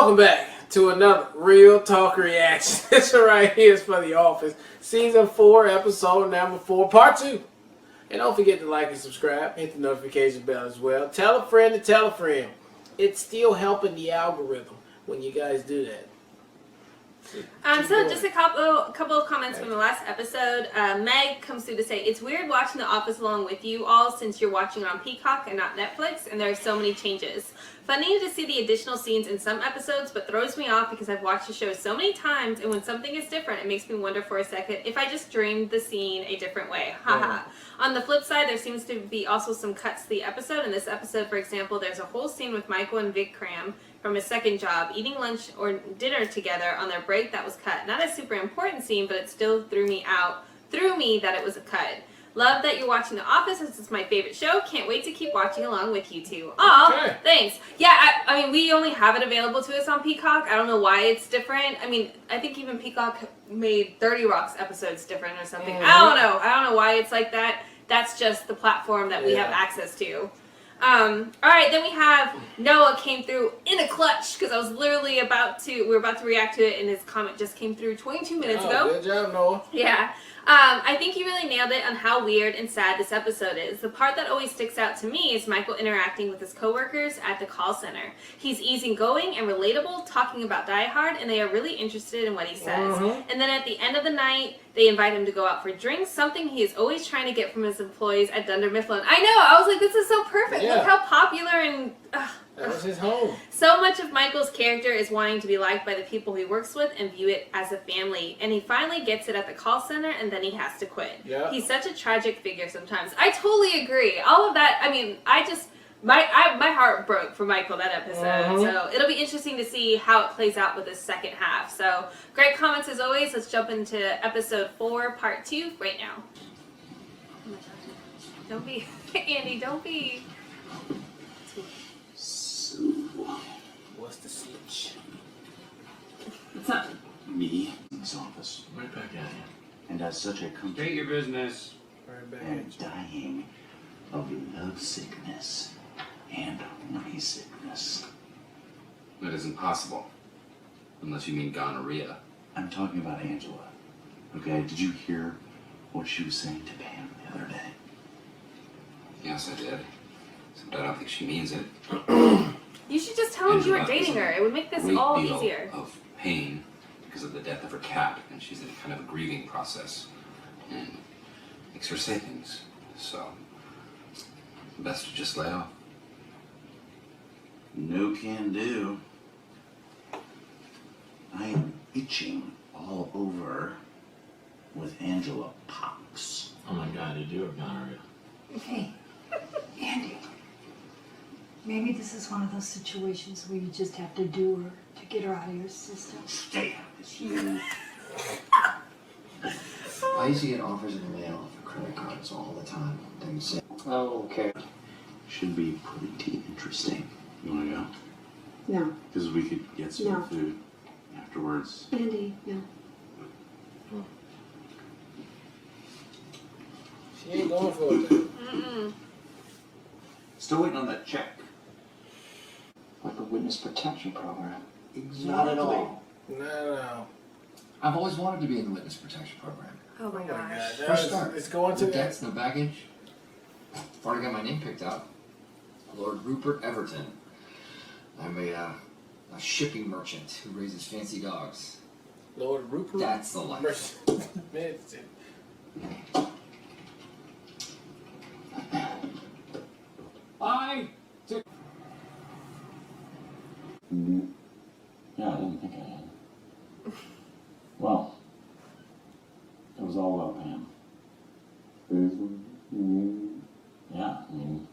Welcome back to another Real Talk Reaction. This right here is for The Office. Season 4, episode number 4, part 2. And don't forget to like and subscribe. Hit the notification bell as well. Tell a friend to tell a friend. It's still helping the algorithm when you guys do that. So just a couple of comments from the last episode. Meg comes through to say, it's weird watching The Office along with you all since you're watching on Peacock and not Netflix, and there are so many changes. Funny to see the additional scenes in some episodes, but throws me off because I've watched the show so many times, and when something is different, it makes me wonder for a second if I just dreamed the scene a different way. Haha. On the flip side, there seems to be also some cuts to the episode. In this episode, for example, there's a whole scene with Michael and Vikram from his second job, eating lunch or dinner together on their break that was cut. Not a super important scene, but it still threw me that it was a cut. Love that you're watching The Office. This is my favorite show. Can't wait to keep watching along with you two. Aw, okay. Thanks. Yeah, I mean, we only have it available to us on Peacock. I don't know why it's different. I mean, I think even Peacock made 30 Rock's episodes different or something. I don't know. I don't know why it's like that. That's just the platform that we have access to. Alright, then we have Noah came through in a clutch because I was literally we were about to react to it, and his comment just came through 22 minutes ago. Good job, Noah. Yeah. I think you really nailed it on how weird and sad this episode is. The part that always sticks out to me is Michael interacting with his coworkers at the call center. He's easygoing and relatable, talking about Die Hard, and they are really interested in what he says. And then at the end of the night, they invite him to go out for drinks, something he is always trying to get from his employees at Dunder Mifflin. I know! I was like, this is so perfect! Yeah. Look how popular and... that was his home. So much of Michael's character is wanting to be liked by the people he works with and view it as a family. And he finally gets it at the call center, and then he has to quit. Yeah. He's such a tragic figure sometimes. I totally agree. All of that, I mean, my heart broke for Michael that episode. So it'll be interesting to see how it plays out with this second half. So great comments as always. Let's jump into episode 4, part 2 right now. Oh my God. Don't be, Andy, don't be. What's the switch? It's not me in this office. Right back at you. And as such I come State your business. Right back and dying of love sickness and money sickness. That isn't possible. Unless you mean gonorrhea. I'm talking about Angela. Okay, did you hear what she was saying to Pam the other day? Yes, I did. But I don't think she means it. You should just tell him you were dating her. It would make this all easier. Of pain because of the death of her cat, and she's in kind of a grieving process, and makes her say things. So, best to just lay off. No can do. I am itching all over with Angela pox. Oh my God, you do have gonorrhea. Hey, Andy. Maybe this is one of those situations where you just have to do her to get her out of your system. Stay out of this, you. I used to get offers in the mail for credit cards all the time. Things say, oh, okay. Should be pretty interesting. You want to go? No. Because we could get some food afterwards. Andy, no. She ain't going for it. Still waiting on that check. like a witness protection program. Exactly. Not at all. Not at all. I've always wanted to be in the witness protection program. Oh my gosh. First start. It's going to no debts, no baggage. I've already got my name picked out. Lord Rupert Everton. I'm a shipping merchant who raises fancy dogs. Lord Rupert. That's the life. Yeah, I didn't think I had. Well, it was all about Pam. Yeah, I mean,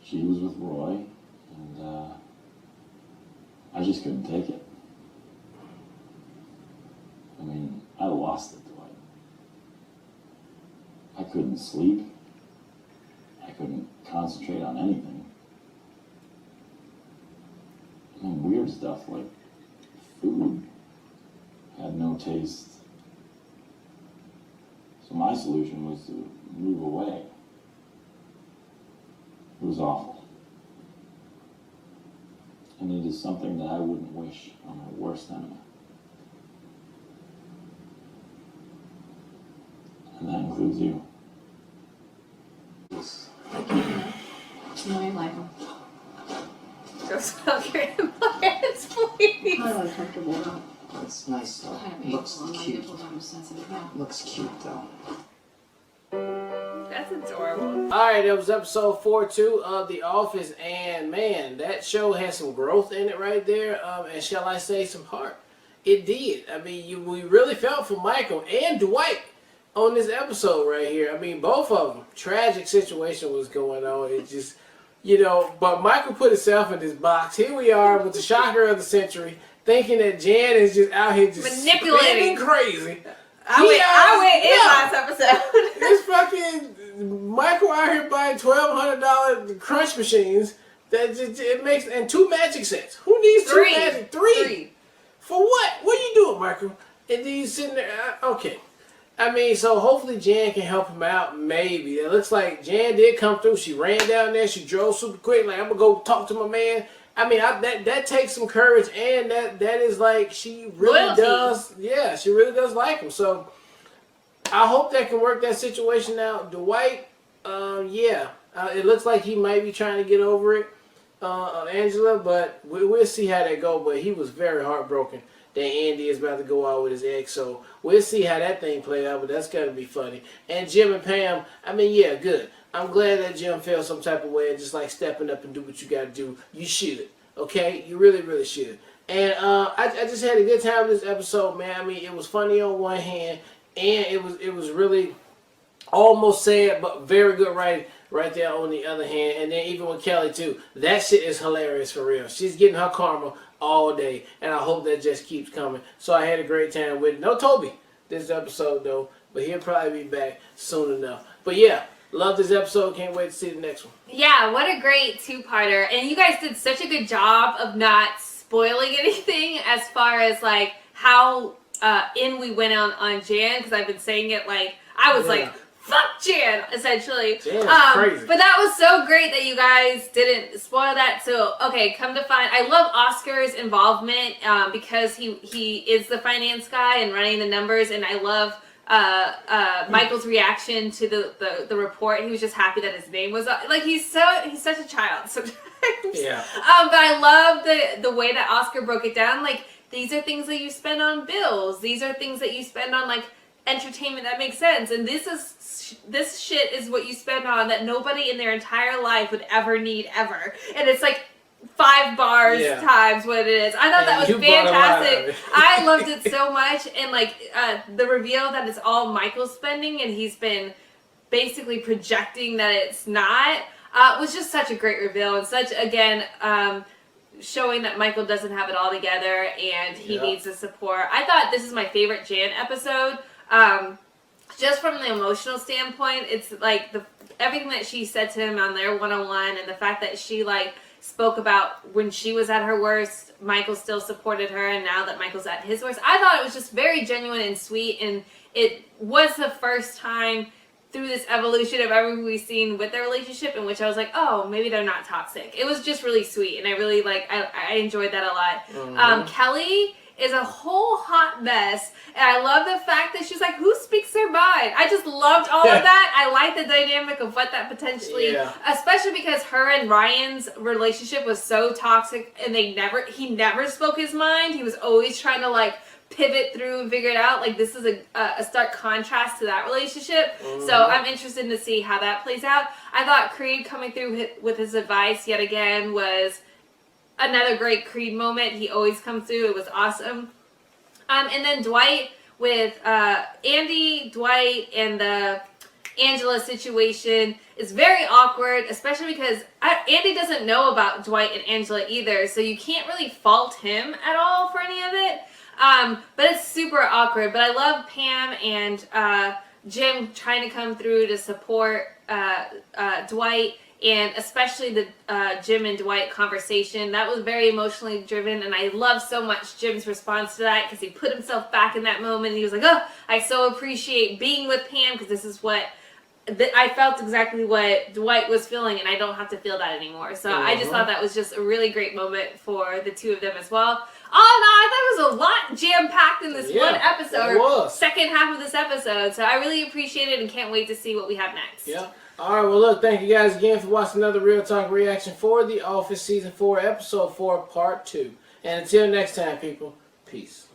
she was with Roy, and I just couldn't take it. I mean, I lost it, Dwight. I couldn't sleep. I couldn't concentrate on anything. I mean, weird stuff like food had no taste. So my solution was to move away. It was awful. And it is something that I wouldn't wish on my worst enemy. And that includes you. No, you like them. Go smoke your employers, please. I'm really comfortable though. It's nice though. Kind of Looks painful. My cute. nipples aren't sensitive now. Looks cute though. That's adorable. Alright, that was episode 4-2 of The Office, and man, that show has some growth in it right there, and shall I say some heart. It did. I mean, we really felt for Michael and Dwight on this episode right here. I mean, both of them. Tragic situation was going on. It just, but Michael put himself in this box. Here we are with the shocker of the century, thinking that Jan is just out here just Manipulating. spinning crazy. I went in last episode. This fucking Michael out here buying $1,200 crunch machines that just, it makes, and 2 magic sets. Who needs 2 magic? Three. For what? What are you doing, Michael? And then you sitting there. Okay. I mean, so hopefully Jan can help him out. Maybe. It looks like Jan did come through. She ran down there. She drove super quick. Like, I'm gonna go talk to my man. I mean, that takes some courage, and that is like, she really Loyalty. does. Yeah, she really does like him. So I hope that can work that situation out. Dwight, it looks like he might be trying to get over it, Angela, but we'll see how that go. But he was very heartbroken that Andy is about to go out with his ex, so we'll see how that thing play out. But that's gotta be funny. And Jim and Pam, I mean, yeah, good. I'm glad that Jim felt some type of way, just like stepping up and do what you gotta do. You should, okay? You really, really should. And I just had a good time with this episode, man. I mean, it was funny on one hand, and it was really almost sad, but very good writing right there on the other hand. And then even with Kelly too, that shit is hilarious for real. She's getting her karma all day, and I hope that just keeps coming. So I had a great time with it. No Toby this episode though, but he'll probably be back soon enough. But yeah, love this episode. Can't wait to see the next one. Yeah, what a great 2-parter. And you guys did such a good job of not spoiling anything as far as like how in we went on Jan, because I've been saying it like, I was like, fuck Jan, essentially. Jan's crazy. But that was so great that you guys didn't spoil that. So, okay, come to find, I love Oscar's involvement because he is the finance guy and running the numbers, and I love Michael's reaction to the report. He was just happy that his name was like, he's such a child sometimes. Yeah. But I love the way that Oscar broke it down. Like, these are things that you spend on bills. These are things that you spend on like entertainment that makes sense. And this shit is what you spend on that nobody in their entire life would ever need ever. And it's like 5 bars times what it is. I thought that was fantastic. I loved it so much. And like the reveal that it's all Michael's spending and he's been basically projecting that it's not was just such a great reveal, and such, again, showing that Michael doesn't have it all together and he needs the support. I thought this is my favorite Jan episode. Just from the emotional standpoint, it's like everything that she said to him on their one-on-one, and the fact that she like spoke about when she was at her worst, Michael still supported her, and now that Michael's at his worst. I thought it was just very genuine and sweet, and it was the first time through this evolution of everything we've seen with their relationship in which I was like, oh, maybe they're not toxic. It was just really sweet, and I really I enjoyed that a lot. Mm-hmm. Kelly is a whole hot mess, and I love the fact that she's like, who speaks their mind? I just loved all of that. I like the dynamic of what that potentially, especially because her and Ryan's relationship was so toxic, and he never spoke his mind. He was always trying to like pivot through and figure it out. Like, this is a stark contrast to that relationship. So I'm interested to see how that plays out. I thought Creed coming through with his advice yet again was another great Creed moment. He always comes through. It was awesome. And then Dwight with Andy, Dwight, and the Angela situation is very awkward, especially because Andy doesn't know about Dwight and Angela either, so you can't really fault him at all for any of it. But it's super awkward. But I love Pam and Jim trying to come through to support Dwight, and especially the Jim and Dwight conversation. That was very emotionally driven, and I love so much Jim's response to that, because he put himself back in that moment, and he was like, oh, I so appreciate being with Pam, because this is what I felt exactly what Dwight was feeling, and I don't have to feel that anymore. So I just thought that was just a really great moment for the two of them as well. Oh no, I thought it was a lot jam-packed in this one episode. It was. Second half of this episode. So I really appreciate it and can't wait to see what we have next. Yeah. All right, well, look, thank you guys again for watching another Real Talk reaction for The Office Season 4, Episode 4, Part 2. And until next time, people, peace.